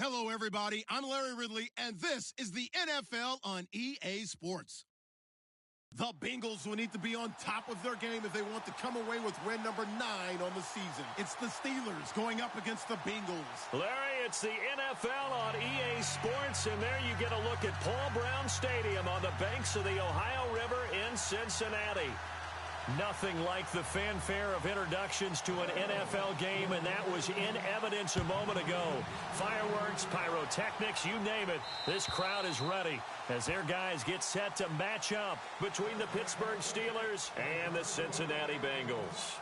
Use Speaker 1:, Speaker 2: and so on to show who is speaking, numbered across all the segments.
Speaker 1: Hello, everybody. I'm Larry Ridley, and this is the NFL on EA Sports. The Bengals will need to be on top of their game if they want to come away with win number 9 on the season. It's the Steelers going up against the Bengals.
Speaker 2: Larry, it's the NFL on EA Sports, and there you get a look at Paul Brown Stadium on the banks of the Ohio River in Cincinnati. Nothing like the fanfare of introductions to an NFL game, and that was in evidence a moment ago. Fireworks, pyrotechnics, you name it. This crowd is ready as their guys get set to match up between the Pittsburgh Steelers and the Cincinnati Bengals.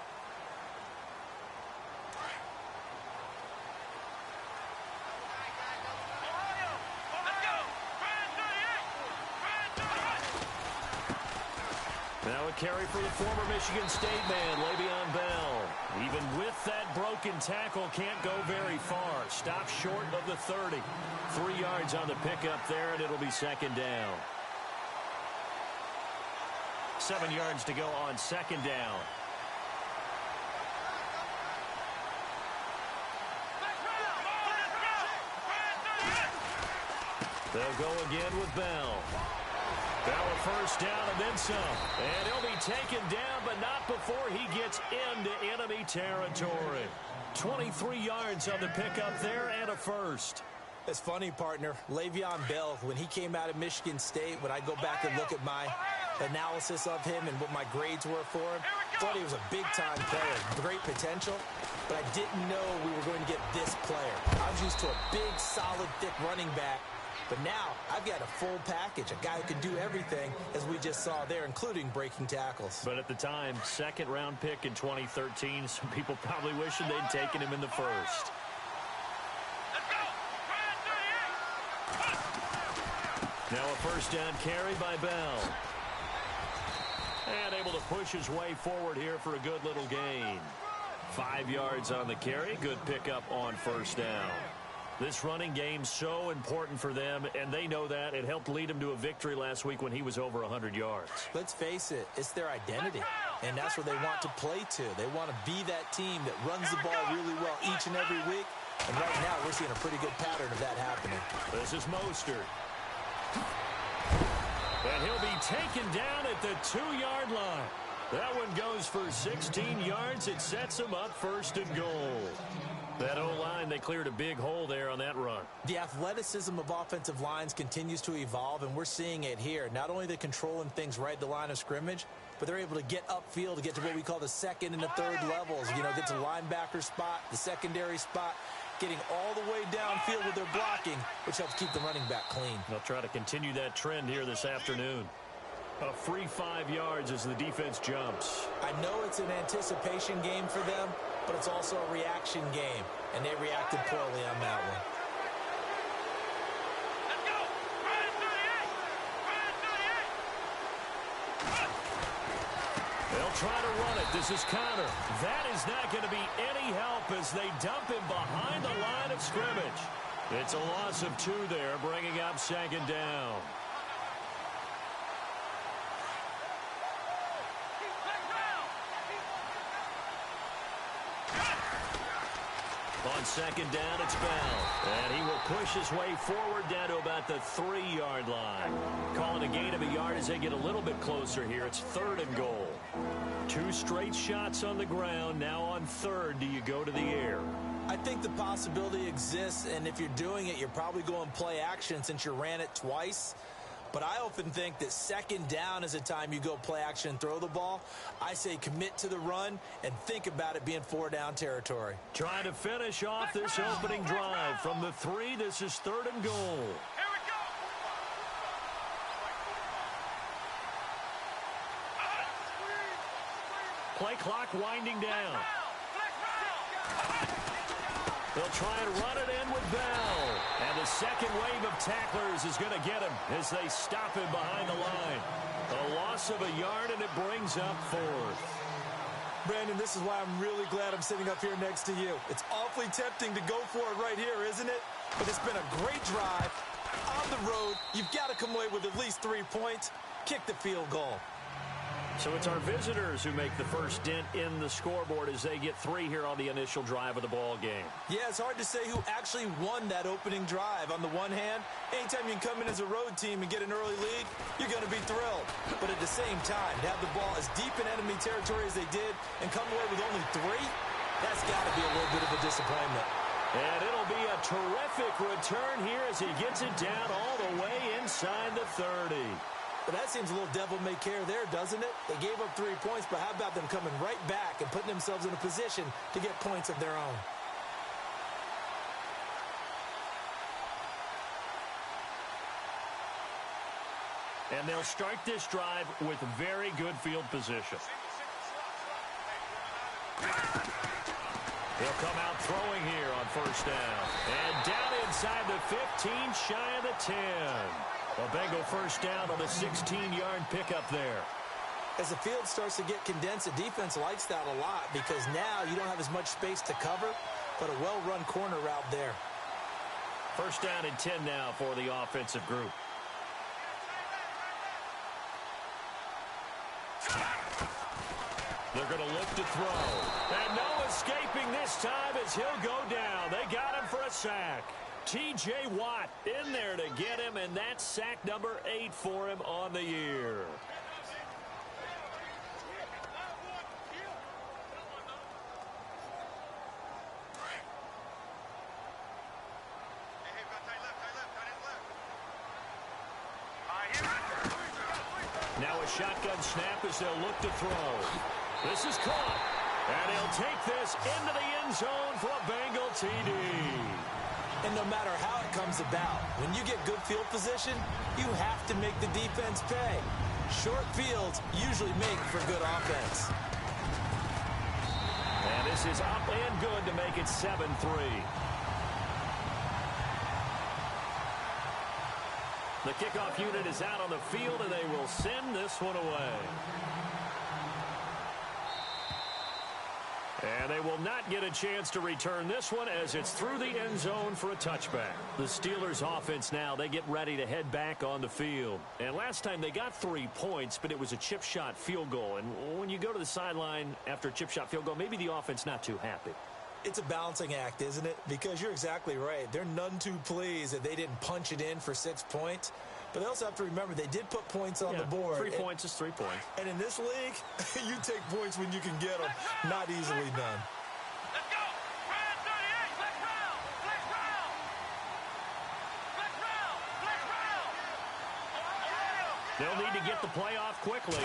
Speaker 2: Now a carry for the former Michigan State man, Le'Veon Bell. Even with that broken tackle, can't go very far. Stops short of the 30. 3 yards on the pickup there, and it'll be second down. 7 yards to go on second down. They'll go again with Bell. Bell a first down and then some. And he'll be taken down, but not before he gets into enemy territory. 23 yards on the pickup there and a first.
Speaker 3: It's funny, partner. Le'Veon Bell, when he came out of Michigan State, when I go back and look at my analysis of him and what my grades were for him, thought he was a big-time player, great potential, but I didn't know we were going to get this player. I was used to a big, solid, thick running back. But now, I've got a full package, a guy who can do everything, as we just saw there, including breaking tackles. But
Speaker 2: at the time, second-round pick in 2013, some people probably wishing they'd taken him in the first. Now a first down carry by Bell. And able to push his way forward here for a good little gain. 5 yards on the carry, good pickup on first down. This running game so important for them, and they know that. It helped lead them to a victory last week when he was over 100 yards.
Speaker 3: Let's face it, it's their identity, and that's where they want to play to. They want to be that team that runs the ball really well each and every week, and right now we're seeing a pretty good pattern of that happening.
Speaker 2: This is Mostert. And he'll be taken down at the 2-yard line. That one goes for 16 yards. It sets him up first and goal. That O-line, they cleared a big hole there on that run.
Speaker 3: The athleticism of offensive lines continues to evolve, and we're seeing it here. Not only are they controlling things right at the line of scrimmage, but they're able to get upfield to get to what we call the second and the third levels. You know, get to the linebacker spot, the secondary spot, getting all the way downfield with their blocking, which helps keep the running back clean.
Speaker 2: They'll try to continue that trend here this afternoon. A free 5 yards as the defense jumps.
Speaker 3: I know it's an anticipation game for them, but it's also a reaction game, and they reacted poorly on that one.
Speaker 4: Let's go! Ryan 38!
Speaker 2: They'll try to run it. This is Connor. That is not going to be any help as they dump him behind the line of scrimmage. It's a loss of 2 there, bringing up second down. On second down, it's Bell. And he will push his way forward down to about the 3-yard line. Calling a gain of a yard as they get a little bit closer here. It's third and goal. 2 straight shots on the ground. Now on third, do you go to the air?
Speaker 3: I think the possibility exists, and if you're doing it, you're probably going play action since you ran it twice. But I often think that second down is a time you go play action and throw the ball. I say commit to the run and think about it being 4-down territory.
Speaker 2: Trying to finish off this opening drive from the 3. This is third and goal.
Speaker 4: Here we go!
Speaker 2: Play clock winding down. They'll try and run it in with Bell. And the second wave of tacklers is going to get him as they stop him behind the line. A loss of a yard, and it brings up fourth.
Speaker 3: Brandon, this is why I'm really glad I'm sitting up here next to you. It's awfully tempting to go for it right here, isn't it? But it's been a great drive. On the road, you've got to come away with at least 3 points. Kick the field goal.
Speaker 2: So it's our visitors who make the first dent in the scoreboard as they get 3 here on the initial drive of the ball game.
Speaker 3: Yeah, it's hard to say who actually won that opening drive. On the one hand, anytime you can come in as a road team and get an early lead, you're going to be thrilled. But at the same time, to have the ball as deep in enemy territory as they did and come away with only 3, that's got to be a little bit of a disappointment.
Speaker 2: And it'll be a terrific return here as he gets it down all the way inside the 30.
Speaker 3: But that seems a little devil-may-care there, doesn't it? They gave up 3 points, but how about them coming right back and putting themselves in a position to get points of their own?
Speaker 2: And they'll start this drive with very good field position. He'll come out throwing here on first down. And down inside the 15, shy of the 10. A Bengal first down on the 16-yard pickup there.
Speaker 3: As the field starts to get condensed, the defense likes that a lot because now you don't have as much space to cover, but a well-run corner route there.
Speaker 2: First down and 10 now for the offensive group. They're going to look to throw. And no escaping this time as he'll go down. They got him for a sack. T.J. Watt in there to get him, and that's sack number 8 for him on the year. Now a shotgun snap as they'll look to throw. This is caught, and he'll take this into the end zone for a Bengal TD.
Speaker 3: And no matter how it comes about, when you get good field position, you have to make the defense pay. Short fields usually make for good offense.
Speaker 2: And this is up and good to make it 7-3. The kickoff unit is out on the field, and they will send this one away. And they will not get a chance to return this one as it's through the end zone for a touchback. The Steelers offense now, they get ready to head back on the field. And last time they got 3 points, but it was a chip shot field goal. And when you go to the sideline after a chip shot field goal, maybe the offense not too happy.
Speaker 3: It's a balancing act, isn't it? Because you're exactly right. They're none too pleased that they didn't punch it in for 6 points. But they also have to remember they did put points on the board.
Speaker 2: 3 points is 3 points.
Speaker 3: And in this league, you take points when you can get them. Not easily done.
Speaker 4: Let's go! Round 38! Flex round! Flex round! Flex round! Flex round!
Speaker 2: They'll need to get the play off quickly.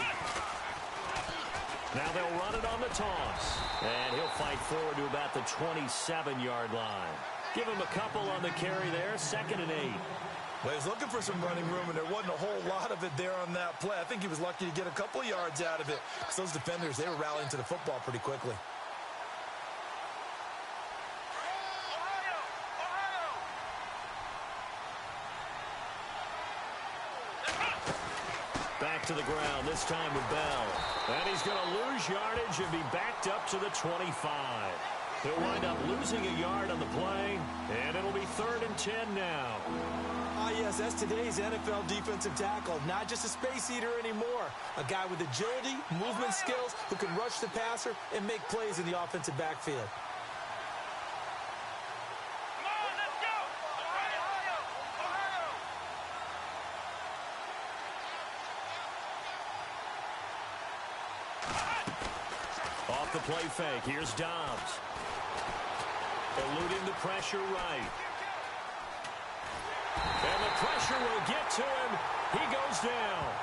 Speaker 2: Now they'll run it on the toss. And he'll fight forward to about the 27-yard line. Give him a couple on the carry there. 2nd and 8.
Speaker 3: Well, he was looking for some running room, and there wasn't a whole lot of it there on that play. I think he was lucky to get a couple of yards out of it. Because those defenders, they were rallying to the football pretty quickly.
Speaker 2: Back to the ground, this time with Bell. And he's going to lose yardage and be backed up to the 25. He'll wind up losing a yard on the play, and it'll be 3rd and 10 now.
Speaker 3: Ah, yes, that's today's NFL defensive tackle. Not just a space eater anymore. A guy with agility, movement skills, who can rush the passer and make plays in the offensive backfield.
Speaker 4: Come on, let's go! Ohio! Ohio!
Speaker 2: Off the play fake, here's Dobbs. Eluding the pressure right. And the pressure will get to him. He goes down.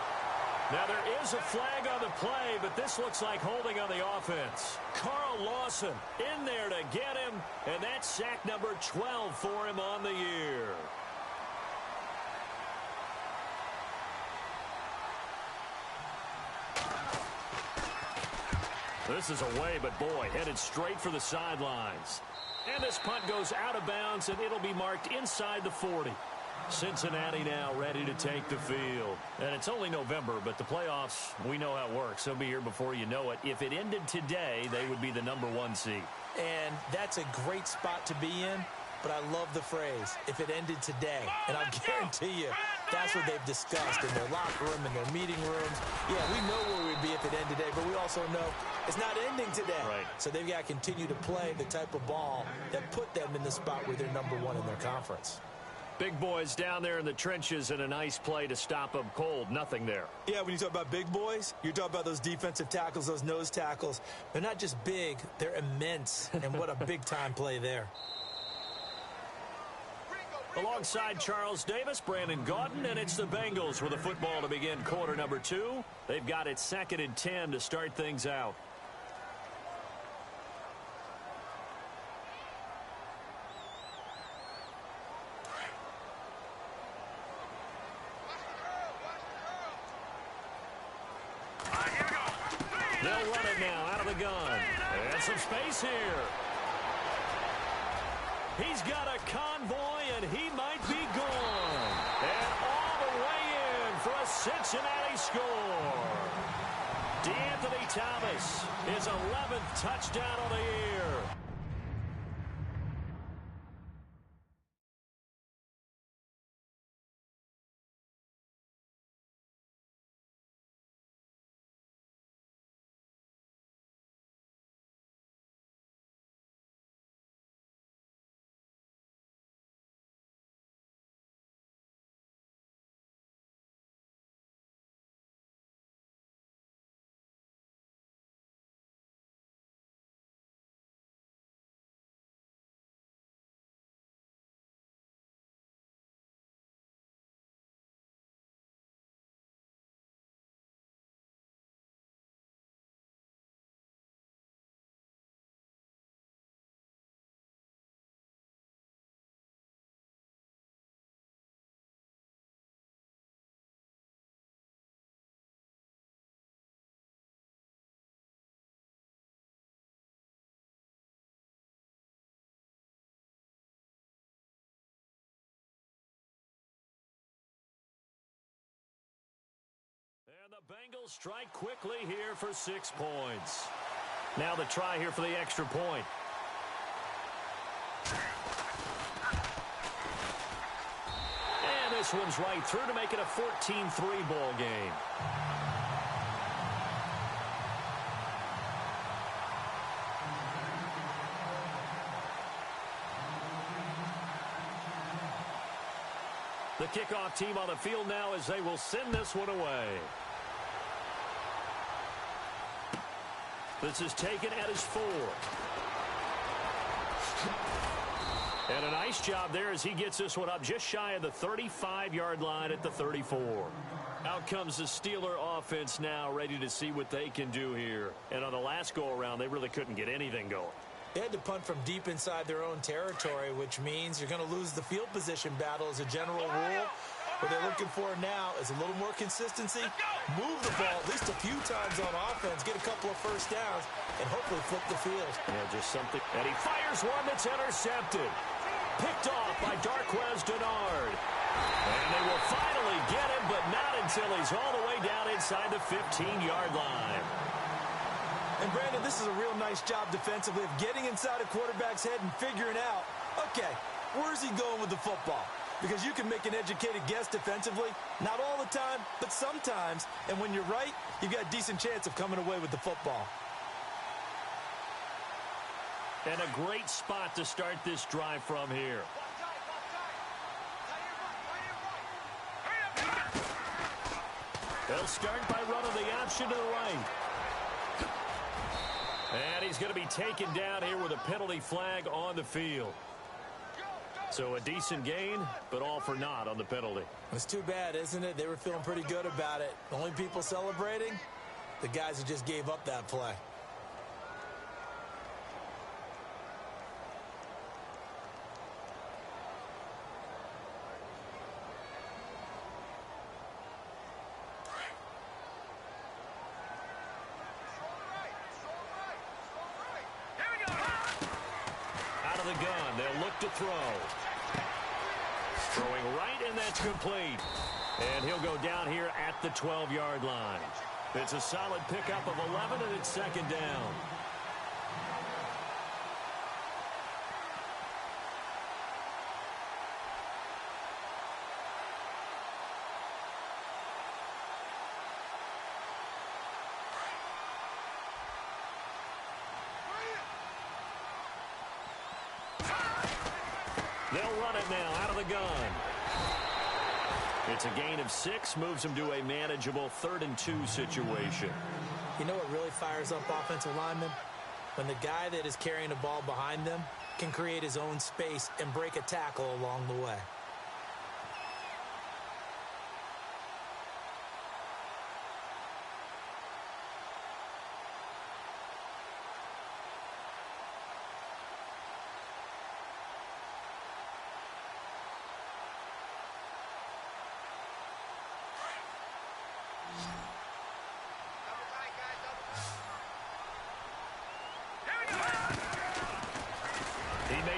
Speaker 2: Now there is a flag on the play, but this looks like holding on the offense. Carl Lawson in there to get him, and that's sack number 12 for him on the year. This is away, but boy, headed straight for the sidelines. And this punt goes out of bounds, and it'll be marked inside the 40. Cincinnati now ready to take the field. And it's only November, but the playoffs, we know how it works. They'll be here before you know it. If it ended today, they would be the #1 seed.
Speaker 3: And that's a great spot to be in, but I love the phrase, if it ended today. And I'll guarantee you, that's what they've discussed in their locker room, in their meeting rooms. Yeah, we know where we'd would be if it ended today, but we also know it's not ending today.
Speaker 2: Right.
Speaker 3: So they've got to continue to play the type of ball that put them in the spot where they're #1 in their conference.
Speaker 2: Big boys down there in the trenches, and a nice play to stop them cold. Nothing there.
Speaker 3: Yeah, when you talk about big boys, you're talking about those defensive tackles, those nose tackles. They're not just big, they're immense, and what a big-time play there.
Speaker 2: Alongside Charles Davis, Brandon Gaudin, and it's the Bengals with the football to begin quarter number 2. They've got it 2nd and 10 to start things out. They'll run it now out of the gun. And some space here. He's got a convoy, and he might be gone. And all the way in for a Cincinnati score. DeAnthony Thomas, his 11th touchdown of the year. And the Bengals strike quickly here for 6 points. Now the try here for the extra point. And this one's right through to make it a 14-3 ball game. The kickoff team on the field now as they will send this one away. This is taken at his 4. And a nice job there as he gets this one up just shy of the 35-yard line at the 34. Out comes the Steeler offense now, ready to see what they can do here. And on the last go-around, they really couldn't get anything going.
Speaker 3: They had to punt from deep inside their own territory, which means you're going to lose the field position battle as a general rule. What they're looking for now is a little more consistency, move the ball at least a few times on offense, get a couple of first downs, and hopefully flip the field.
Speaker 2: Yeah, just something. And he fires one that's intercepted. Picked off by Darquez Dennard. And they will finally get him, but not until he's all the way down inside the 15-yard line.
Speaker 3: And, Brandon, this is a real nice job defensively of getting inside a quarterback's head and figuring out, okay, where's he going with the football? Because you can make an educated guess defensively, not all the time, but sometimes. And when you're right, you've got a decent chance of coming away with the football.
Speaker 2: And a great spot to start this drive from here. They'll start by running the option to the right. And he's going to be taken down here with a penalty flag on the field. So a decent gain, but all for naught on the penalty.
Speaker 3: It's too bad, isn't it? They were feeling pretty good about it. The only people celebrating, the guys who just gave up that play.
Speaker 2: Gun. They'll look to throw. Throwing right, and that's complete. And he'll go down here at the 12-yard line. It's a solid pickup of 11, and it's 2nd down. They'll run it now out of the gun. It's a gain of 6, moves them to a manageable 3rd and 2 situation.
Speaker 3: You know what really fires up offensive linemen? When the guy that is carrying the ball behind them can create his own space and break a tackle along the way.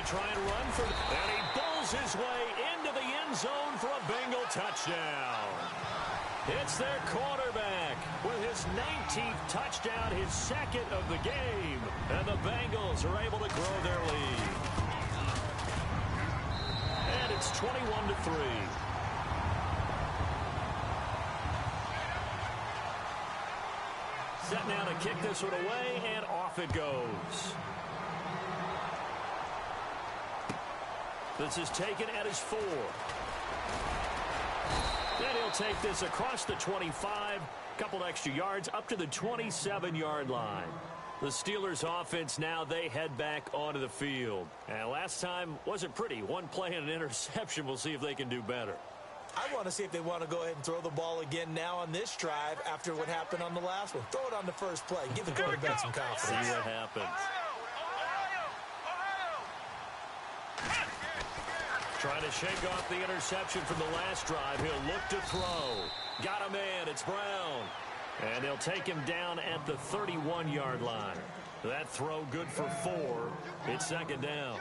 Speaker 2: Try and run for and he bowls his way into the end zone for a Bengal touchdown. It's their quarterback with his 19th touchdown, his 2nd of the game, and the Bengals are able to grow their lead. And it's 21-3. Set now to kick this one away, and off it goes. This is taken at his 4. Then he'll take this across the 25, couple extra yards up to the 27-yard line. The Steelers offense now, they head back onto the field. And last time wasn't pretty. One play and an interception. We'll see if they can do better.
Speaker 3: I want to see if they want to go ahead and throw the ball again now on this drive after what happened on the last one. Throw it on the first play. Give the quarterback some confidence.
Speaker 2: See what happens. Trying to shake off the interception from the last drive. He'll look to throw. Got a man. It's Brown. And they'll take him down at the 31-yard line. That throw good for 4. It's 2nd down.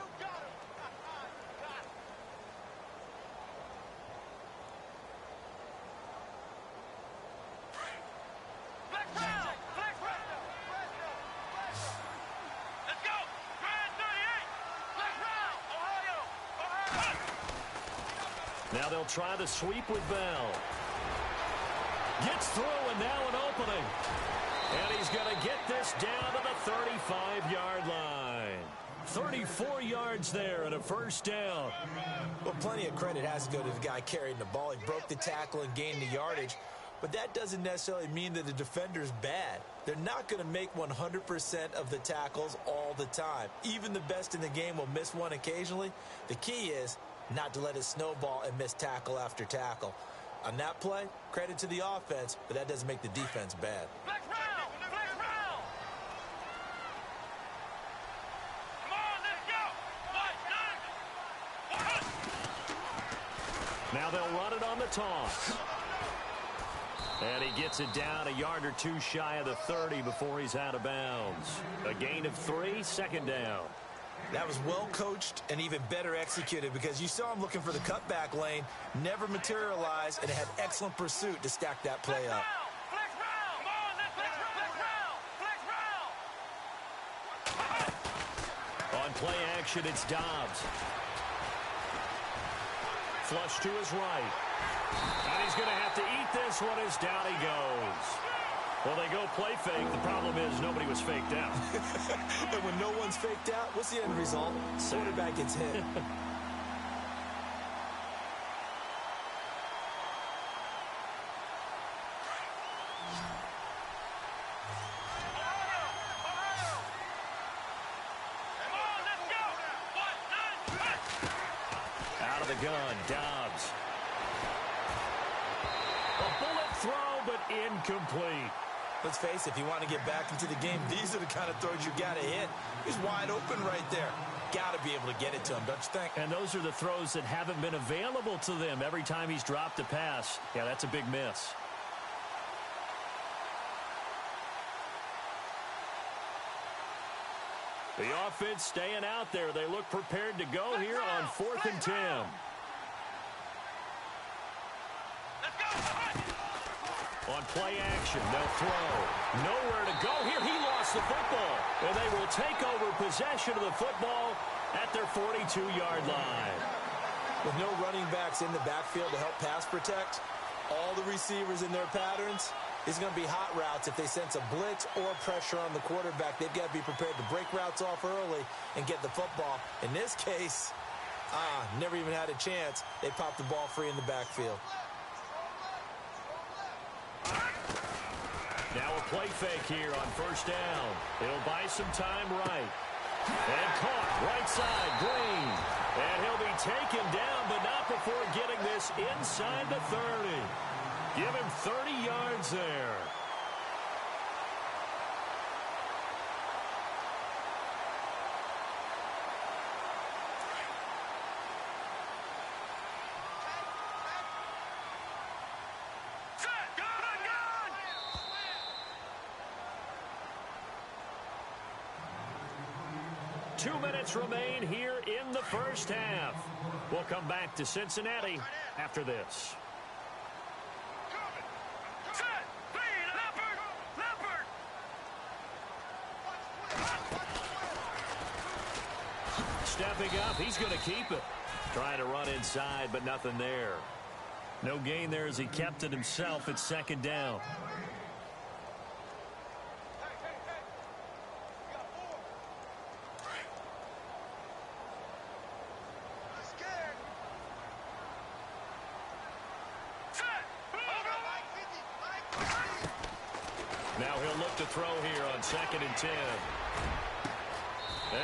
Speaker 2: Now they'll try the sweep with Bell. Gets through, and now an opening. And he's going to get this down to the 35-yard line. 34 yards there and a first down.
Speaker 3: Well, plenty of credit has to go to the guy carrying the ball. He broke the tackle and gained the yardage. But that doesn't necessarily mean that the defender's bad. They're not going to make 100% of the tackles all the time. Even the best in the game will miss one occasionally. The key is not to let it snowball and miss tackle after tackle. On that play, credit to the offense, but that doesn't make the defense bad.
Speaker 2: Now they'll run it on the toss. And he gets it down a yard or two shy of the 30 before he's out of bounds. A gain of 3, 2nd down.
Speaker 3: That was well coached and even better executed because you saw him looking for the cutback lane, never materialized, and had excellent pursuit to stack that play up.
Speaker 2: On play action, it's Dobbs. Flush to his right. And he's going to have to eat this one as down he goes. Well, they go play fake. The problem is nobody was faked out.
Speaker 3: And when no one's faked out, what's the end result? Quarterback gets hit.
Speaker 2: Out of the gun, Dobbs. A bullet throw, but incomplete.
Speaker 3: Let's face it, if you want to get back into the game, these are the kind of throws you got to hit. He's wide open right there. Got to be able to get it to him, don't you think?
Speaker 2: And those are the throws that haven't been available to them every time he's dropped a pass. Yeah, that's a big miss. The offense staying out there. They look prepared to go here on 4th and 10. On play action, they'll throw. Nowhere to go here. He lost the football. And they will take over possession of the football at their 42-yard line.
Speaker 3: With no running backs in the backfield to help pass protect, all the receivers in their patterns, it's going to be hot routes if they sense a blitz or pressure on the quarterback. They've got to be prepared to break routes off early and get the football. In this case, Never even had a chance. They popped the ball free in the backfield.
Speaker 2: Now a play fake here on first down. He'll buy some time right. And caught right side, Green. And he'll be taken down, but not before getting this inside the 30. Give him 30 yards there. Two minutes remain here in the first half. We'll come back to Cincinnati after this. Stepping up, he's going to keep it. Trying to run inside, but nothing there. No gain there as he kept it himself at second down. Now he'll look to throw here on 2nd and 10.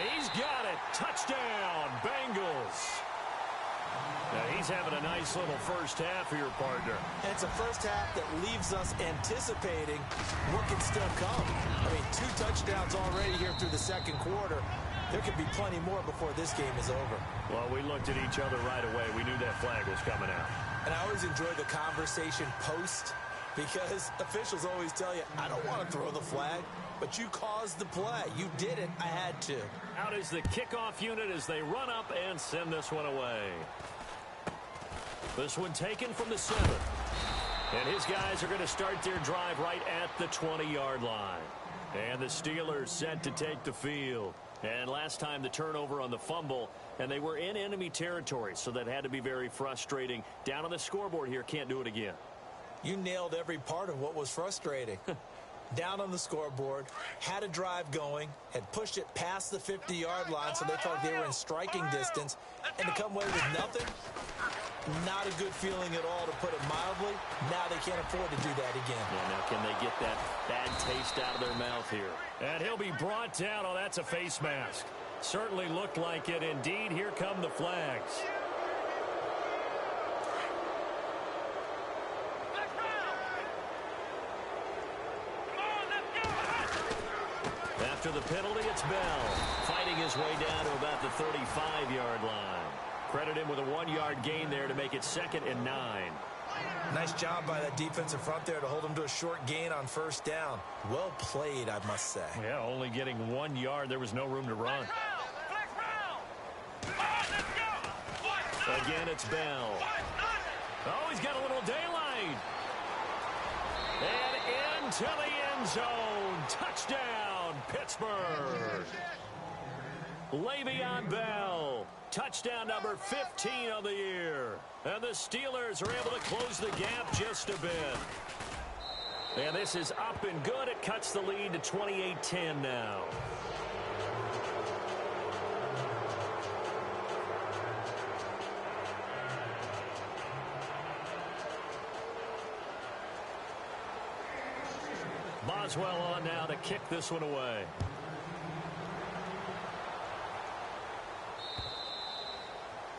Speaker 2: He's got it. Touchdown, Bengals. Now he's having a nice little first half here, partner.
Speaker 3: And it's a first half that leaves us anticipating what can still come. I mean, 2 touchdowns already here through the second quarter. There could be plenty more before this game is over.
Speaker 2: Well, we looked at each other right away. We knew that flag was coming out.
Speaker 3: And I always enjoy the conversation post, because officials always tell you, I don't want to throw the flag, but you caused the play. You did it. I had to.
Speaker 2: Out is the kickoff unit as they run up and send this one away. This one taken from the 7. And his guys are going to start their drive right at the 20-yard line. And the Steelers set to take the field. And last time the turnover on the fumble, and they were in enemy territory, so that had to be very frustrating. Down on the scoreboard here, can't do it again.
Speaker 3: You nailed every part of what was frustrating. Down on the scoreboard, had a drive going, had pushed it past the 50-yard line so they thought they were in striking distance, and to come away with nothing, not a good feeling at all, to put it mildly. Now they can't afford to do that again.
Speaker 2: Yeah, now can they get that bad taste out of their mouth here? And he'll be brought down. Oh, that's a face mask. Certainly looked like it. Indeed, here come the flags. After the penalty, it's Bell, fighting his way down to about the 35-yard line. Credit him with a 1-yard gain there to make it 2nd and 9.
Speaker 3: Nice job by that defensive front there to hold him to a short gain on first down. Well played, I must say.
Speaker 2: Yeah, only getting 1 yard. There was no room to run. Again, it's Bell. Oh, he's got a little daylight. And into the end zone. Touchdown, Pittsburgh. Le'Veon Bell. Touchdown number 15 of the year. And the Steelers are able to close the gap just a bit. And this is up and good. It cuts the lead to 28-10 now. Boswell on now to kick this one away.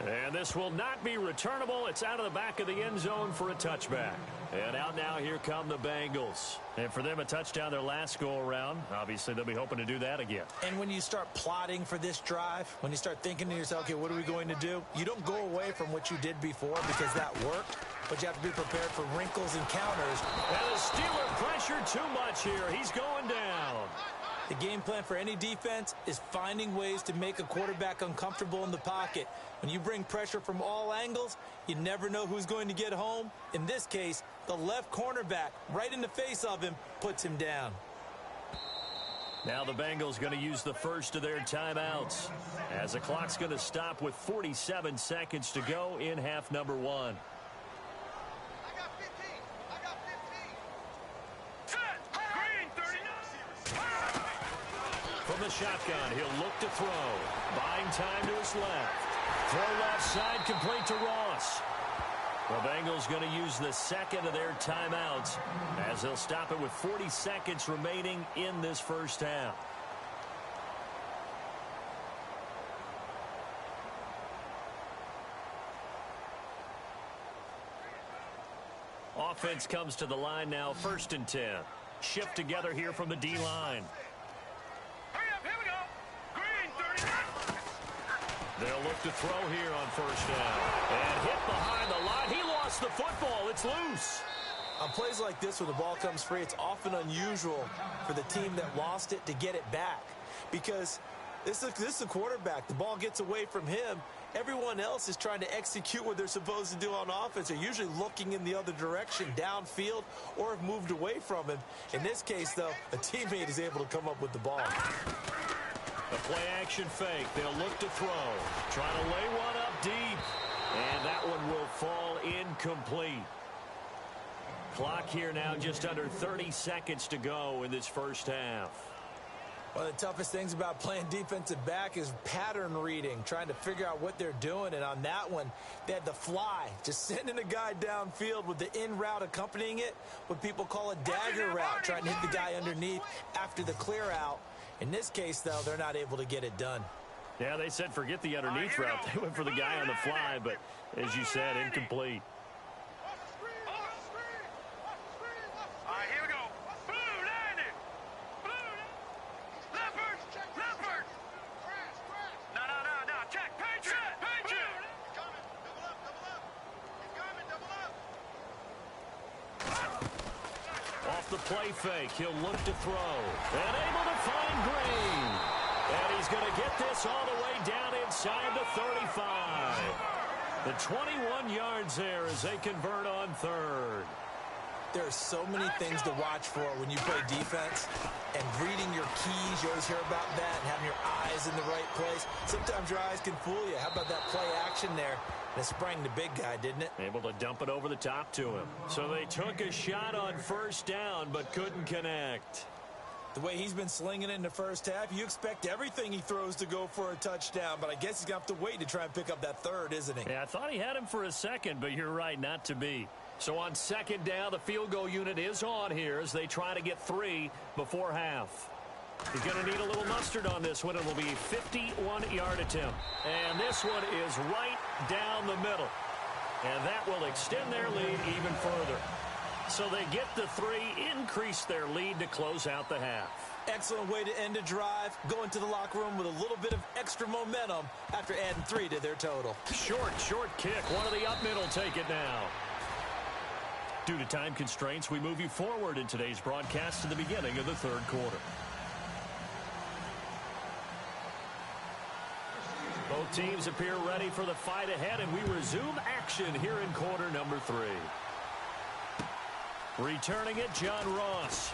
Speaker 2: And this will not be returnable. It's out of the back of the end zone for a touchback. And out now, here come the Bengals. And for them, a touchdown their last go-around. Obviously, they'll be hoping to do that again.
Speaker 3: And when you start plotting for this drive, when you start thinking to yourself, okay, what are we going to do? You don't go away from what you did before because that worked, but you have to be prepared for wrinkles and counters.
Speaker 2: And the Steeler pressured too much here. He's going down.
Speaker 3: The game plan for any defense is finding ways to make a quarterback uncomfortable in the pocket. When you bring pressure from all angles, you never know who's going to get home. In this case, the left cornerback, right in the face of him, puts him down.
Speaker 2: Now the Bengals going to use the first of their timeouts, as the clock's going to stop with 47 seconds to go in half number 1. From the shotgun, he'll look to throw. Buying time to his left. Throw left side, complete to Ross. The Bengals going to use the second of their timeouts as they'll stop it with 40 seconds remaining in this first half. Offense comes to the line now, 1st and 10. Shift together here from the D-line.
Speaker 4: Hurry up, here we go. Green, 39.
Speaker 2: They'll look to throw here on 1st down. And hit behind the line. He lost the football. It's loose.
Speaker 3: On plays like this, when the ball comes free, it's often unusual for the team that lost it to get it back. Because this is a quarterback. The ball gets away from him. Everyone else is trying to execute what they're supposed to do on offense. They're usually looking in the other direction, downfield, or have moved away from him. In this case, though, a teammate is able to come up with the ball.
Speaker 2: The play action fake. They'll look to throw. Trying to lay one up deep. And that one will fall incomplete. Clock here now just under 30 seconds to go in this first half.
Speaker 3: One of the toughest things about playing defensive back is pattern reading, trying to figure out what they're doing. And on that one, they had the fly, just sending a guy downfield with the in route accompanying it, what people call a dagger route, trying to hit the guy underneath after the clear out. In this case, though, they're not able to get it done.
Speaker 2: Yeah, they said forget the underneath route. They went for the guy on the fly, but as you said, incomplete.
Speaker 4: All right, here we go. Blue, landed. Blue. Leopard. Leopard. No. Check. Patriot. Patriot. Coming. Double up. He's coming. Double up.
Speaker 2: Off the play fake, he'll look to throw. And able to find Green. And he's going to get this all the way down inside the 35. The 21 yards there as they convert on 3rd.
Speaker 3: There are so many things to watch for when you play defense, and reading your keys, you always hear about that, and having your eyes in the right place. Sometimes your eyes can fool you. How about that play action there? And it sprang the big guy, didn't it?
Speaker 2: Able to dump it over the top to him. So they took a shot on 1st down, but couldn't connect.
Speaker 3: The way he's been slinging it in the first half, you expect everything he throws to go for a touchdown, but I guess he's going to have to wait to try and pick up that 3rd, isn't he?
Speaker 2: Yeah, I thought he had him for a second, but you're right, not to be. So on 2nd down, the field goal unit is on here as they try to get 3 before half. He's going to need a little mustard on this one. It will be a 51-yard attempt. And this one is right down the middle. And that will extend their lead even further. So they get the 3, increase their lead to close out the half.
Speaker 3: Excellent way to end a drive, go into the locker room with a little bit of extra momentum after adding 3 to their total.
Speaker 2: Short kick. One of the up middle take it now. Due to time constraints, we move you forward in today's broadcast to the beginning of the 3rd quarter. Both teams appear ready for the fight ahead, and we resume action here in quarter number 3. Returning it, John Ross.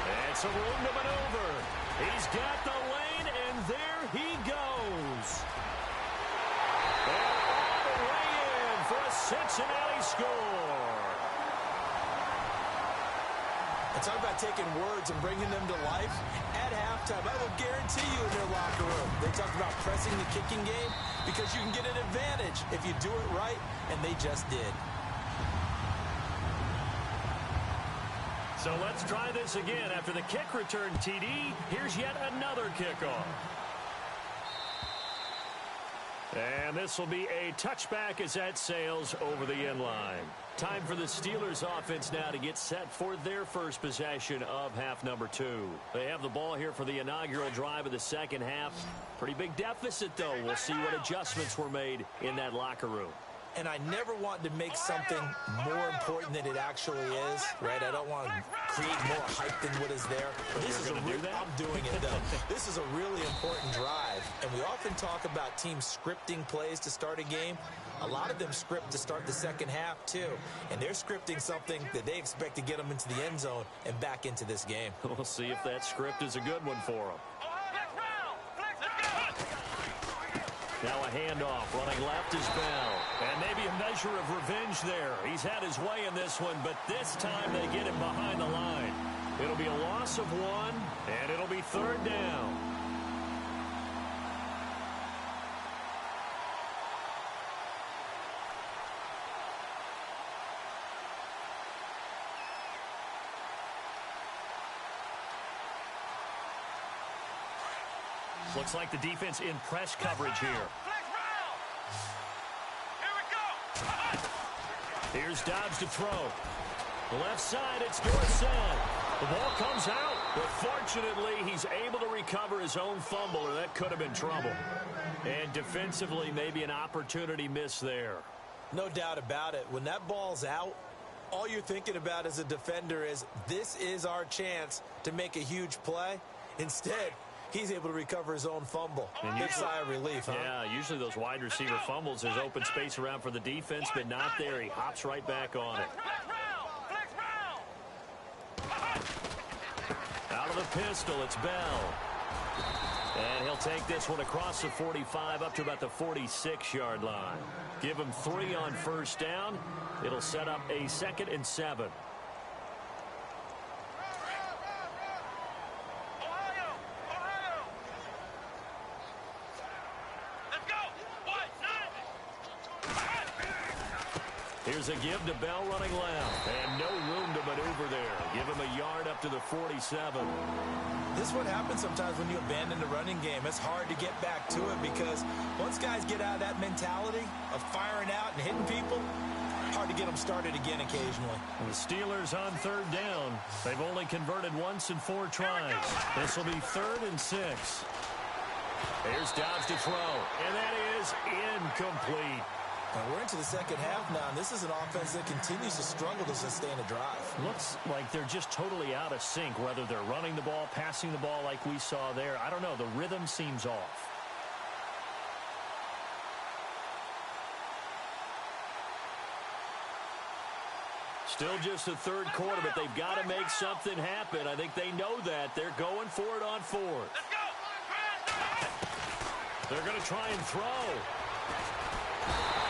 Speaker 2: And some room to maneuver. He's got the lane, and there he goes. And all the way in for a Cincinnati score.
Speaker 3: And talk about taking words and bringing them to life. At halftime, I will guarantee you in their locker room, they talked about pressing the kicking game because you can get an advantage if you do it right, and they just did.
Speaker 2: So let's try this again. After the kick return, TD, here's yet another kickoff. And this will be a touchback as that sails over the end line. Time for the Steelers offense now to get set for their first possession of half number 2. They have the ball here for the inaugural drive of the second half. Pretty big deficit, though. We'll see what adjustments were made in that locker room.
Speaker 3: And I never want to make something more important than it actually is, right? I don't want to create more hype than what is there. This is I'm doing it, though. This is a really important drive. And we often talk about teams scripting plays to start a game. A lot of them script to start the second half, too. And they're scripting something that they expect to get them into the end zone and back into this game.
Speaker 2: We'll see if that script is a good one for them. Now a handoff, running left is Bell. And maybe a measure of revenge there. He's had his way in this one, but this time they get him behind the line. It'll be a loss of 1, and it'll be 3rd down. Looks like the defense in press coverage here. Here's Dobbs to throw. The left side, it's Dorsett. The ball comes out, but fortunately, he's able to recover his own fumble, or that could have been trouble. And defensively, maybe an opportunity miss there.
Speaker 3: No doubt about it. When that ball's out, all you're thinking about as a defender is, this is our chance to make a huge play. Instead, he's able to recover his own fumble. Big sigh of relief, huh?
Speaker 2: Yeah, usually those wide receiver fumbles, there's open space around for the defense, but not there. He hops right back on it. Out of the pistol, it's Bell. And he'll take this one across the 45 up to about the 46-yard line. Give him 3 on first down. It'll set up a 2nd and 7. Here's a give to Bell running left. And no room to maneuver there. Give him a yard up to the 47.
Speaker 3: This is what happens sometimes when you abandon the running game. It's hard to get back to it because once guys get out of that mentality of firing out and hitting people, hard to get them started again occasionally.
Speaker 2: And the Steelers on 3rd down. They've only converted once in 4 tries. This will be 3rd and 6. Here's Dobbs to throw. And that is incomplete.
Speaker 3: And we're into the second half now, and this is an offense that continues to struggle to sustain a drive.
Speaker 2: Looks like they're just totally out of sync, whether they're running the ball, passing the ball like we saw there. I don't know. The rhythm seems off. Still just the 3rd quarter, but they've got to make something happen. I think they know that. They're going for it on 4th. They're going to try and throw.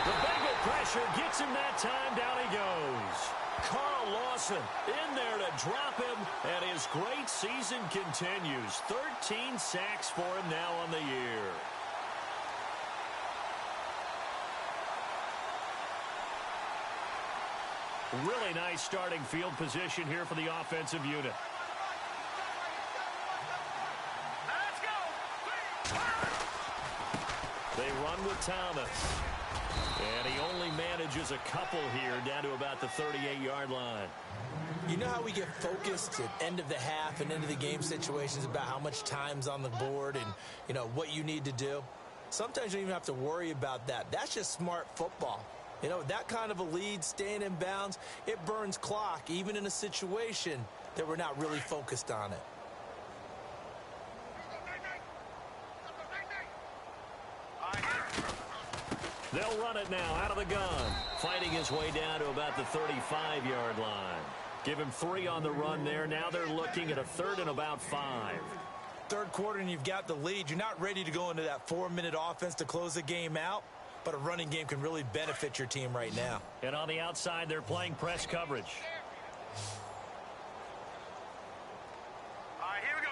Speaker 2: The Bengal pressure gets him that time. Down he goes. Carl Lawson in there to drop him, and his great season continues. 13 sacks for him now on the year. Really nice starting field position here for the offensive unit. They run with Thomas. And he only manages a couple here down to about the 38-yard line.
Speaker 3: You know how we get focused at end of the half and into the game situations about how much time's on the board and, you know, what you need to do? Sometimes you don't even have to worry about that. That's just smart football. You know, that kind of a lead, staying in bounds, it burns clock, even in a situation that we're not really focused on it.
Speaker 2: They'll run it now out of the gun. Fighting his way down to about the 35-yard line. Give him 3 on the run there. Now they're looking at a 3rd and about 5.
Speaker 3: 3rd quarter and you've got the lead. You're not ready to go into that 4-minute offense to close the game out, but a running game can really benefit your team right now.
Speaker 2: And on the outside, they're playing press coverage.
Speaker 4: All right, here we go.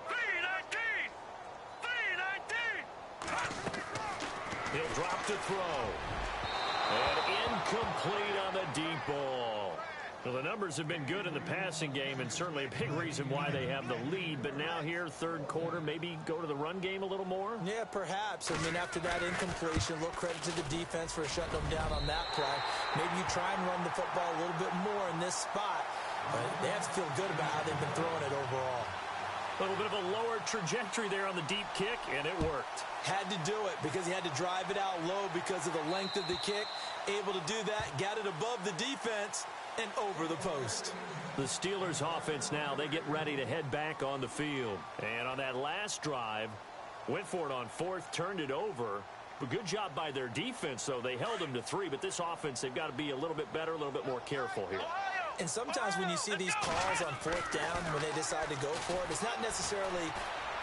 Speaker 4: 3-19.
Speaker 2: He'll drop to throw. And incomplete on the deep ball. Well, the numbers have been good in the passing game and certainly a big reason why they have the lead. But now here, 3rd quarter, maybe go to the run game a little more?
Speaker 3: Yeah, perhaps. I mean, after that incompletion, a little credit to the defense for shutting them down on that play. Maybe you try and run the football a little bit more in this spot. But they have to feel good about how they've been throwing it overall.
Speaker 2: A little bit of a lower trajectory there on the deep kick, and it worked.
Speaker 3: Had to do it because he had to drive it out low because of the length of the kick. Able to do that, got it above the defense and over the post.
Speaker 2: The Steelers offense now, they get ready to head back on the field. And on that last drive, went for it on 4th, turned it over. But good job by their defense, though. They held them to 3, but this offense, they've got to be a little bit better, a little bit more careful here.
Speaker 3: And sometimes when you see these calls on 4th down, when they decide to go for it, it's not necessarily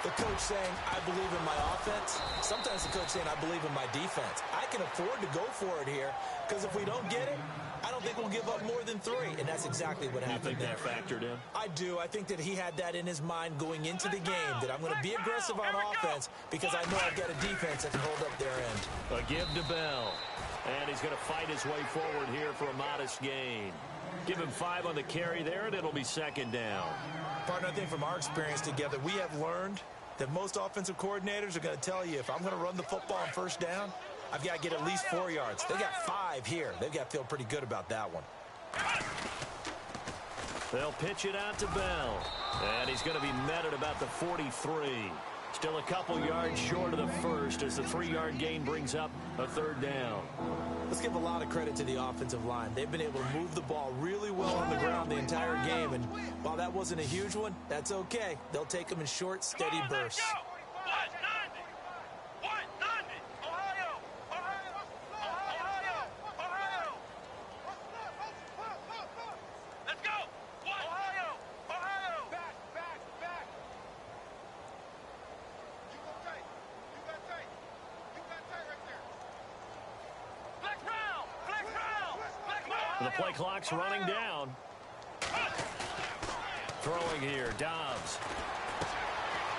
Speaker 3: the coach saying, I believe in my offense. Sometimes the coach saying, I believe in my defense. I can afford to go for it here because if we don't get it, I don't think we'll give up more than 3. And that's exactly what happened there.
Speaker 2: You think that factored in?
Speaker 3: I do. I think that he had that in his mind going into the game, that I'm going to be aggressive on offense because I know I've got a defense that can hold up their end.
Speaker 2: A give to Bell. And he's going to fight his way forward here for a modest gain. Give him 5 on the carry there, and it'll be 2nd down.
Speaker 3: Partner, I think from our experience together, we have learned that most offensive coordinators are going to tell you, if I'm going to run the football on first down, I've got to get at least 4 yards. They got 5 here. They've got to feel pretty good about that one.
Speaker 2: They'll pitch it out to Bell. And he's going to be met at about the 43. Still a couple yards short of the first as the 3-yard gain brings up a 3rd down.
Speaker 3: Let's give a lot of credit to the offensive line. They've been able to move the ball really well on the ground the entire game. And while that wasn't a huge one, that's okay. They'll take them in short, steady bursts.
Speaker 2: The play clock's running down. Throwing here, Dobbs.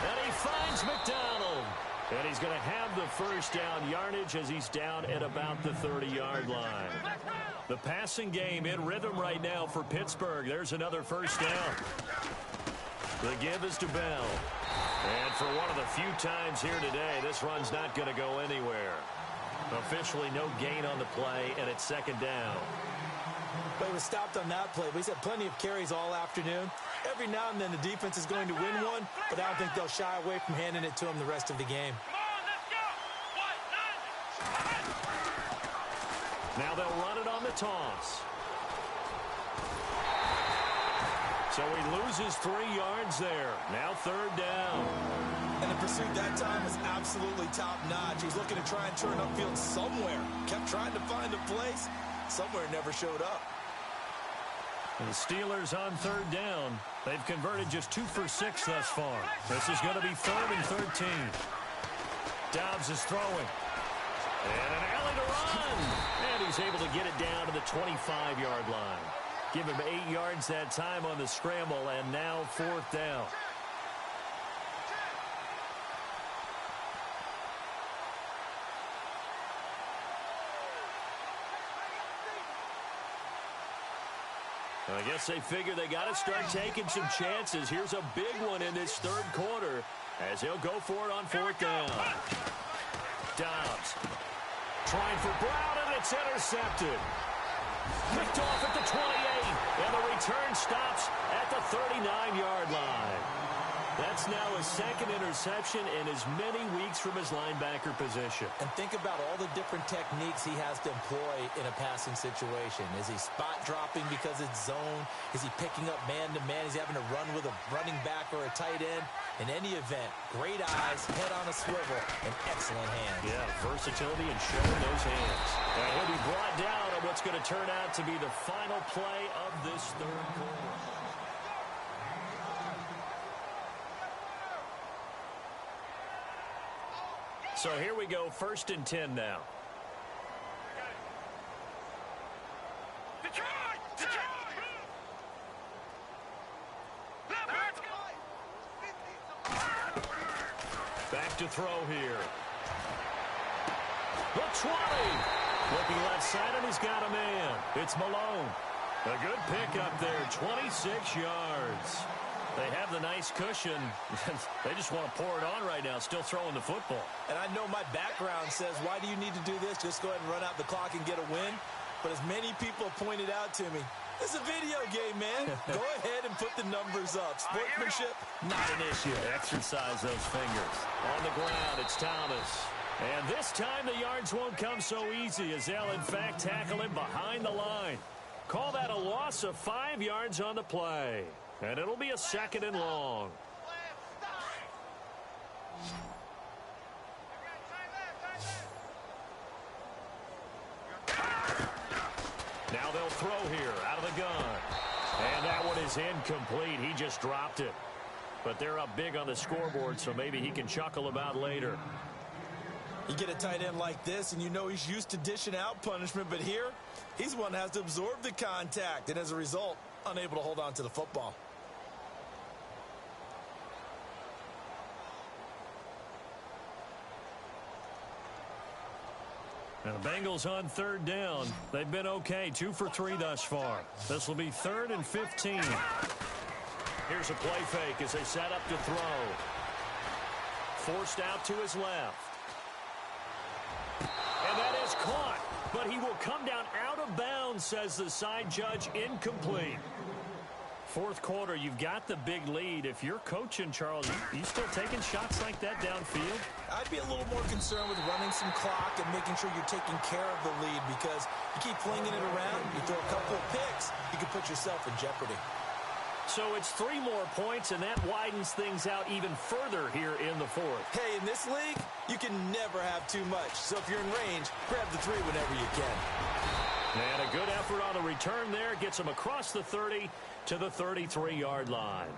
Speaker 2: And he finds McDonald. And he's going to have the first down yardage as he's down at about the 30-yard line. The passing game in rhythm right now for Pittsburgh. There's another first down. The give is to Bell. And for one of the few times here today, this run's not going to go anywhere. Officially no gain on the play, and it's 2nd down.
Speaker 3: But he was stopped on that play. But he's had plenty of carries all afternoon. Every now and then the defense is going to win one, but I don't think they'll shy away from handing it to him the rest of the game.
Speaker 2: Now they'll run it on the toss. So he loses 3 yards there. Now 3rd down.
Speaker 3: And the pursuit that time was absolutely top-notch. He was looking to try and turn upfield somewhere. Kept trying to find a place. Somewhere never showed up.
Speaker 2: And the Steelers on 3rd down. They've converted just 2 for 6 thus far. This is going to be 3rd and 13. Dobbs is throwing. And an alley to run. And he's able to get it down to the 25-yard line. Give him 8 yards that time on the scramble, and now 4th down. I guess they figure they got to start taking some chances. Here's a big one in this 3rd quarter as he'll go for it on 4th down. Dobbs trying for Brown, and it's intercepted. Picked off at the 28, and the return stops at the 39-yard line. That's now his 2nd interception in as many weeks from his linebacker position.
Speaker 3: And think about all the different techniques he has to employ in a passing situation. Is he spot dropping because it's zone? Is he picking up man-to-man? Is he having to run with a running back or a tight end? In any event, great eyes, head on a swivel, and excellent hands.
Speaker 2: Yeah, versatility and showing those hands. And he'll be brought down on what's going to turn out to be the final play of this 3rd quarter. So here we go, 1st and 10 now. Back to throw here. The 20. Looking left side, and he's got a man. It's Malone. A good pick up there, 26 yards. They have the nice cushion. They just want to pour it on right now, still throwing the football.
Speaker 3: And I know my background says, why do you need to do this? Just go ahead and run out the clock and get a win. But as many people pointed out to me, it's a video game, man. Go ahead and put the numbers up. Sportsmanship, not an issue.
Speaker 2: Exercise those fingers. On the ground, it's Thomas. And this time the yards won't come so easy as they'll, in fact, tackle him behind the line. Call that a loss of 5 yards on the play. And it'll be a 2nd and long. Now they'll throw here out of the gun. And that one is incomplete. He just dropped it. But they're up big on the scoreboard, so maybe he can chuckle about later.
Speaker 3: You get a tight end like this, and you know he's used to dishing out punishment. But here, he's one that has to absorb the contact. And as a result, unable to hold on to the football.
Speaker 2: And the Bengals on 3rd down. They've been okay, 2 for 3 thus far. This will be 3rd and 15. Here's a play fake as they set up to throw. forced out to his left. And that is caught, but he will come down out of bounds, says the side judge, incomplete. Fourth quarter, you've got the big lead. If you're coaching, Charles, you still taking shots like that downfield?
Speaker 3: I'd be a little more concerned with running some clock and making sure you're taking care of the lead, because you keep flinging it around, you throw a couple of picks, you can put yourself in jeopardy. So it's 3 more points, and that widens things out even further here in the fourth. Hey, in this league, you can never have too much. So if you're in range, grab the 3 whenever you can.
Speaker 2: And a good effort on the return there gets him across the 30 to the 33-yard line.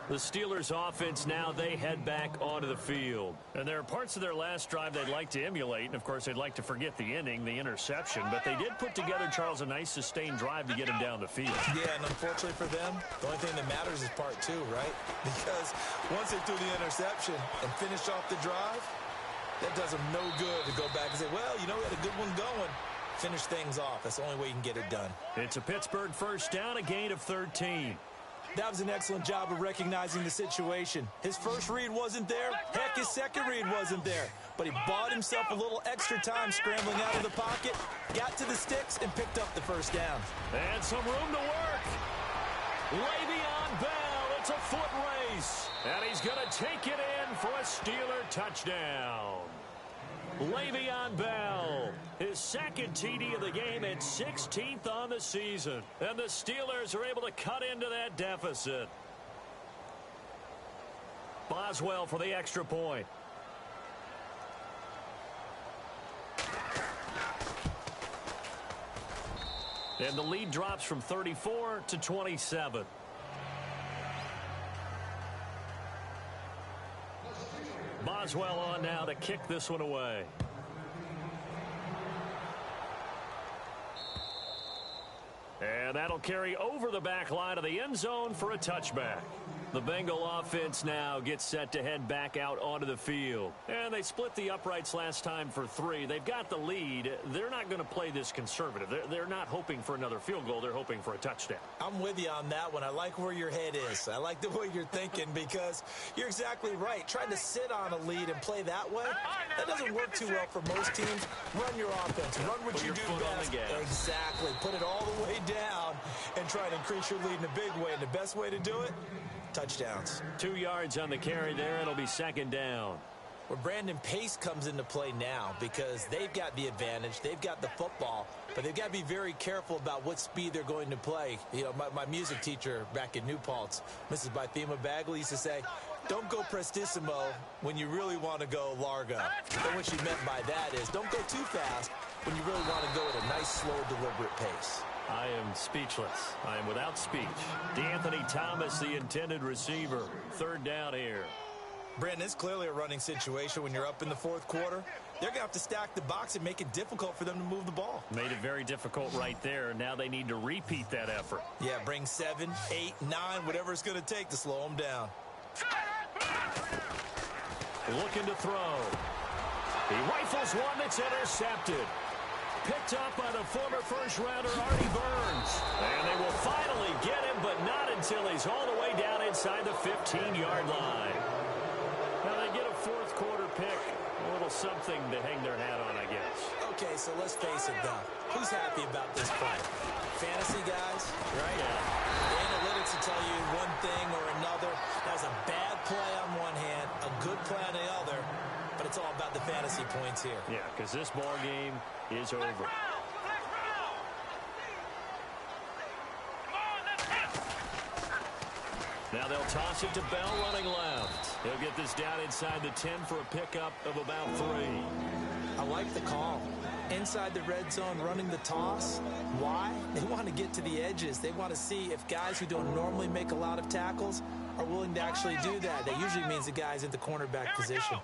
Speaker 2: The Steelers' offense now, they head back onto the field. And there are parts of their last drive they'd like to emulate. And, of course, they'd like to forget the inning, the interception. But they did put together, Charles, a nice sustained drive to get him down the field.
Speaker 3: Yeah, and unfortunately for them, the only thing that matters is part 2, right? Because once they threw the interception and finished off the drive, that does them no good to go back and say, well, you know, we had a good one going. Finish things off. That's the only way you can get it done.
Speaker 2: It's a Pittsburgh first down, a gain of 13.
Speaker 3: That was an excellent job of recognizing the situation. His first read wasn't there. Heck, his second read wasn't there. But he bought himself a little extra time scrambling out of the pocket, got to the sticks, and picked up the first down.
Speaker 2: And some room to work. Le'Veon Bell, it's a foot race. And he's going to take it in for a Steeler touchdown. Le'Veon Bell, his second TD of the game and 16th on the season. And the Steelers are able to cut into that deficit. Boswell for the extra point. And the lead drops from 34 to 27. Boswell on now to kick this one away. And that'll carry over the back line of the end zone for a touchback. The Bengal offense now gets set to head back out onto the field. And they split the uprights last time for 3. They've got the lead. They're not going to play this conservative. They're not hoping for another field goal. They're hoping for a touchdown.
Speaker 3: I'm with you on that one. I like where your head is. I like the way you're thinking, because you're exactly right. Trying to sit on a lead and play that way, that doesn't work too well for most teams. Run your offense. Run what you do best. Exactly. Put it all the way down and try to increase your lead in a big way. And the best way to do it, touchdowns.
Speaker 2: 2 yards on the carry there. It'll be second down.
Speaker 3: Where Brandon Pace comes into play now, because they've got the advantage. They've got the football, but they've got to be very careful about what speed they're going to play. You know, my music teacher back in New Paltz, Mrs. Bythema Bagley, used to say, don't go prestissimo when you really want to go largo. And what she meant by that is, don't go too fast when you really want to go at a nice, slow, deliberate pace.
Speaker 2: I am speechless. I am without speech. D'Anthony Thomas, the intended receiver. Third down here.
Speaker 3: Brandon, it's clearly a running situation when you're up in the fourth quarter. They're going to have to stack the box and make it difficult for them to move the ball.
Speaker 2: Made it very difficult right there. Now they need to repeat that effort.
Speaker 3: Yeah, bring 7, 8, 9, whatever it's going to take to slow them down.
Speaker 2: Looking to throw. He rifles one that's intercepted. Picked up by the former first-rounder Artie Burns. And they will finally get him, but not until he's all the way down inside the 15-yard line. Now they get a fourth-quarter pick. A little something to hang their hat on, I guess.
Speaker 3: Okay, so let's face it, though. Who's happy about this play? Fantasy guys, right?
Speaker 2: Yeah.
Speaker 3: The analytics will tell you one thing or another. That was a bad play on one hand, a good play on the other. But it's all about the fantasy points here.
Speaker 2: Yeah, because this ball game is over. Now they'll toss it to Bell running left. He'll get this down inside the 10 for a pickup of about 3.
Speaker 3: I like the call. Inside the red zone running the toss. Why? They want to get to the edges. They want to see if guys who don't normally make a lot of tackles are willing to actually do that. That usually means the guy's in the cornerback position.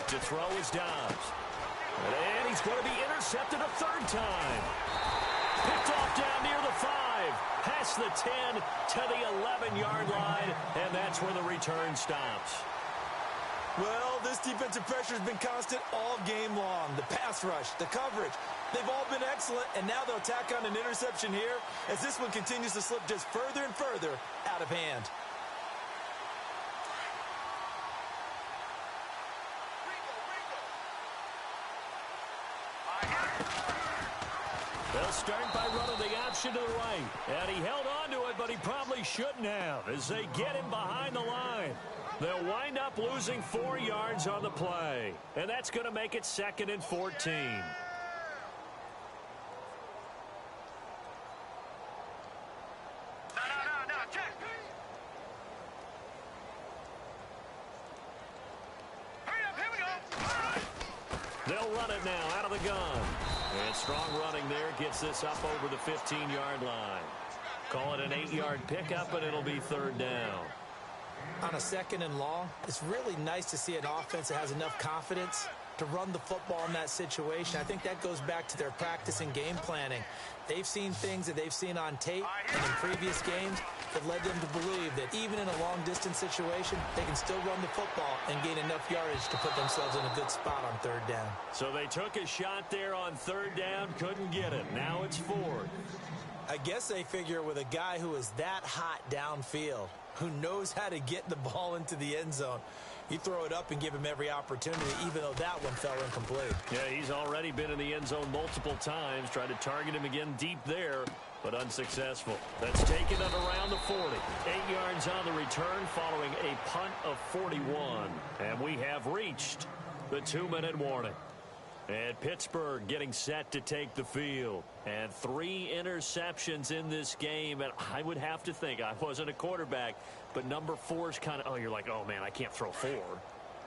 Speaker 2: To throw is Dobbs. And he's going to be intercepted a third time. Picked off down near the 5. Past the 10 to the 11-yard line. And that's where the return stops.
Speaker 3: Well, this defensive pressure has been constant all game long. The pass rush, the coverage, they've all been excellent. And now they'll tack on an interception here as this one continues to slip just further and further out of hand.
Speaker 2: start by running the option to the right. And he held on to it, but he probably shouldn't have as they get him behind the line. They'll wind up losing 4 yards on the play. And that's going to make it 2nd and 14.
Speaker 4: Check. Hurry up, here we go. All right.
Speaker 2: They'll run it now out of the gun. And strong running there gets this up over the 15-yard line. Call it an 8-yard pickup, and it'll be 3rd down.
Speaker 3: On a 2nd and long, it's really nice to see an offense that has enough confidence to run the football in that situation. I think that goes back to their practice and game planning. They've seen things that they've seen on tape and in previous games that led them to believe that even in a long-distance situation, they can still run the football and gain enough yardage to put themselves in a good spot on 3rd down.
Speaker 2: So they took a shot there on 3rd down, couldn't get it. Now it's 4th.
Speaker 3: I guess they figure with a guy who is that hot downfield, who knows how to get the ball into the end zone, you throw it up and give him every opportunity, even though that one fell incomplete.
Speaker 2: Yeah, he's already been in the end zone multiple times, tried to target him again deep there, but unsuccessful. That's taken it around the 40. 8 yards on the return following a punt of 41. And we have reached the 2-minute warning. And Pittsburgh getting set to take the field. And 3 interceptions in this game. And I would have to think, I wasn't a quarterback, but number 4 is kind of, you're like, oh, man, I can't throw 4.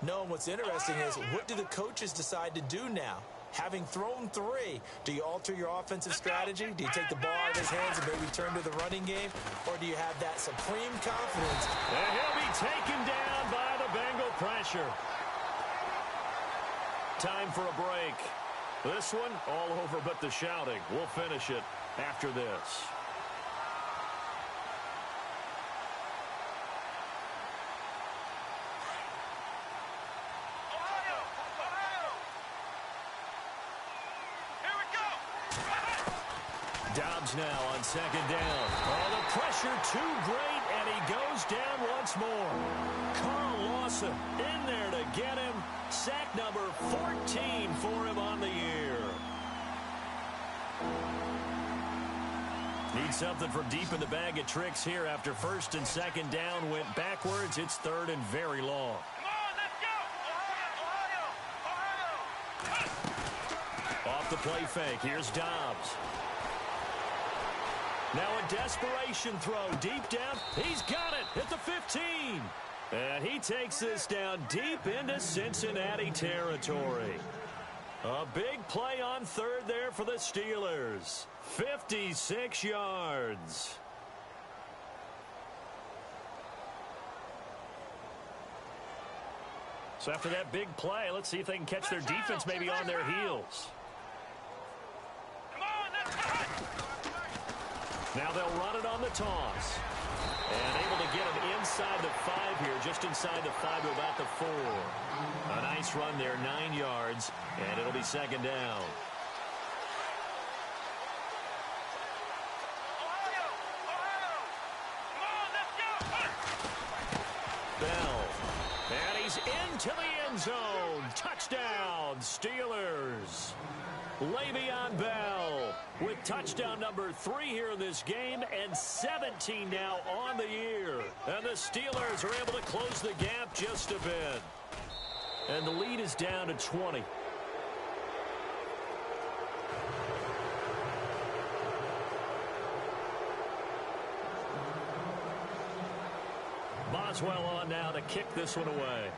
Speaker 3: No, what's interesting is, what do the coaches decide to do now? Having thrown 3, do you alter your offensive strategy? Do you take the ball out of his hands and maybe turn to the running game? Or do you have that supreme confidence?
Speaker 2: And he'll be taken down by the Bengal pressure. Time for a break. This one all over but the shouting. We'll finish it after this. Dobbs now on 2nd down. Oh, the pressure too great, and he goes down once more. Carl Lawson in there to get him. Sack number 14 for him on the year. Need something from deep in the bag of tricks here after 1st and 2nd down went backwards. It's 3rd and very long.
Speaker 4: Come on, let's go. Ohio.
Speaker 2: Off the play fake. Here's Dobbs. Now a desperation throw deep down. He's got it at the 15. And he takes this down deep into Cincinnati territory. A big play on 3rd there for the Steelers. 56 yards. So after that big play, let's see if they can catch their defense maybe on their heels.
Speaker 4: Come on, let's go.
Speaker 2: Now they'll run it on the toss. And able to get him inside the 5 here, just inside the 5 to about the 4. A nice run there, 9 yards, and it'll be 2nd down.
Speaker 4: Ohio. Come on, let's go.
Speaker 2: Bell. And he's into the end zone. Touchdown, Steelers. Le'Veon Bell with touchdown number 3 here in this game and 17 now on the year. And the Steelers are able to close the gap just a bit. And the lead is down to 20. Boswell on now to kick this one away.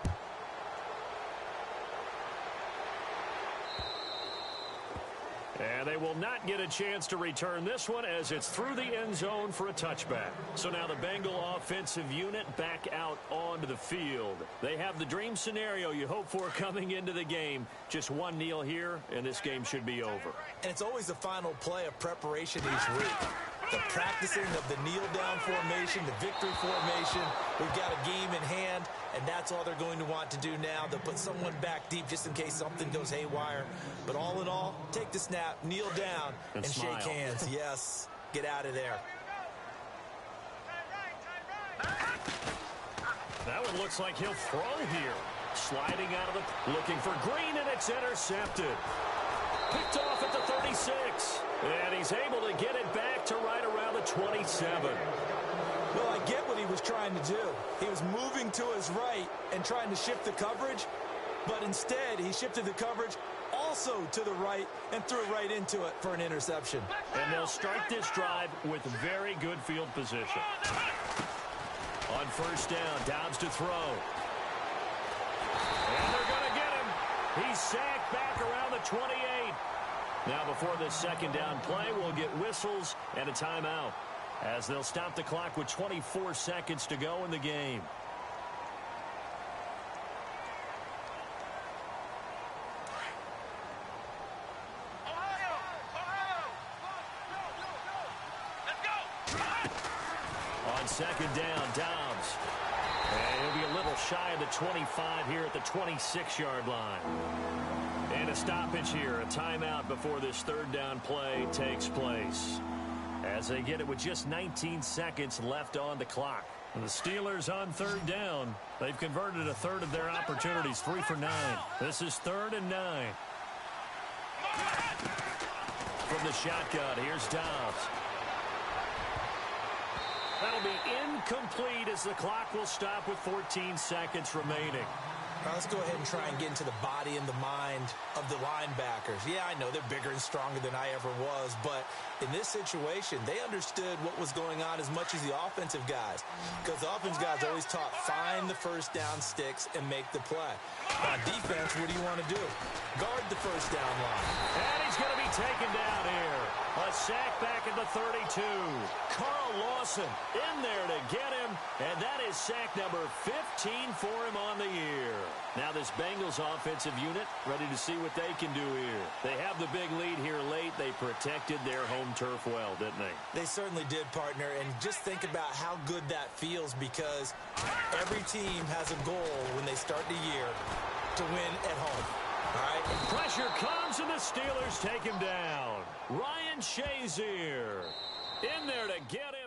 Speaker 2: And they will not get a chance to return this one as it's through the end zone for a touchback. So now the Bengal offensive unit back out onto the field. They have the dream scenario you hope for coming into the game. Just one kneel here, and this game should be over.
Speaker 3: And it's always the final play of preparation each week. The practicing of the kneel-down formation, the victory formation. We've got a game in hand, and that's all they're going to want to do now. They'll put someone back deep just in case something goes haywire. But all in all, take the snap, kneel down, and
Speaker 2: smile.
Speaker 3: shake hands. Yes, get out of there.
Speaker 2: That one looks like he'll throw here. Sliding out of the... Looking for Green, and it's intercepted. Picked off at the 36. And he's able to get it back to right around the 27.
Speaker 3: Well, I get what he was trying to do. He was moving to his right and trying to shift the coverage, but instead he shifted the coverage also to the right and threw right into it for an interception.
Speaker 2: And they'll start this drive with very good field position. On first down, Dobbs to throw. And they're going to get him. He's sacked back around the 28. Now before this second down play, we'll get whistles and a timeout, as they'll stop the clock with 24 seconds to go in the game. On second down, Dobbs. And he'll be a little shy of the 25 here at the 26-yard line. And a stoppage here, a timeout before this third down play takes place, as they get it with just 19 seconds left on the clock. And the Steelers on third down. They've converted a third of their opportunities, 3 for 9. This is 3rd and 9. From the shotgun, here's Dobbs. That'll be incomplete as the clock will stop with 14 seconds remaining.
Speaker 3: Now let's go ahead and try and get into the body and the mind of the linebackers. Yeah, I know they're bigger and stronger than I ever was, but in this situation, they understood what was going on as much as the offensive guys, because the offensive guys always taught find the first down sticks and make the play. On defense, what do you want to do? Guard the first down line.
Speaker 2: And he's going to be taken down here. A sack back at the 32. Carl Lawson in there to get him, and that is sack number 15 for him on the year. Now this Bengals offensive unit ready to see what they can do here. They have the big lead here late. They protected their home turf well, didn't they?
Speaker 3: They certainly did, partner, and just think about how good that feels, because every team has a goal when they start the year to win at home. All right?
Speaker 2: Pressure comes, and the Steelers take him down. Ryan Shazier in there to get him.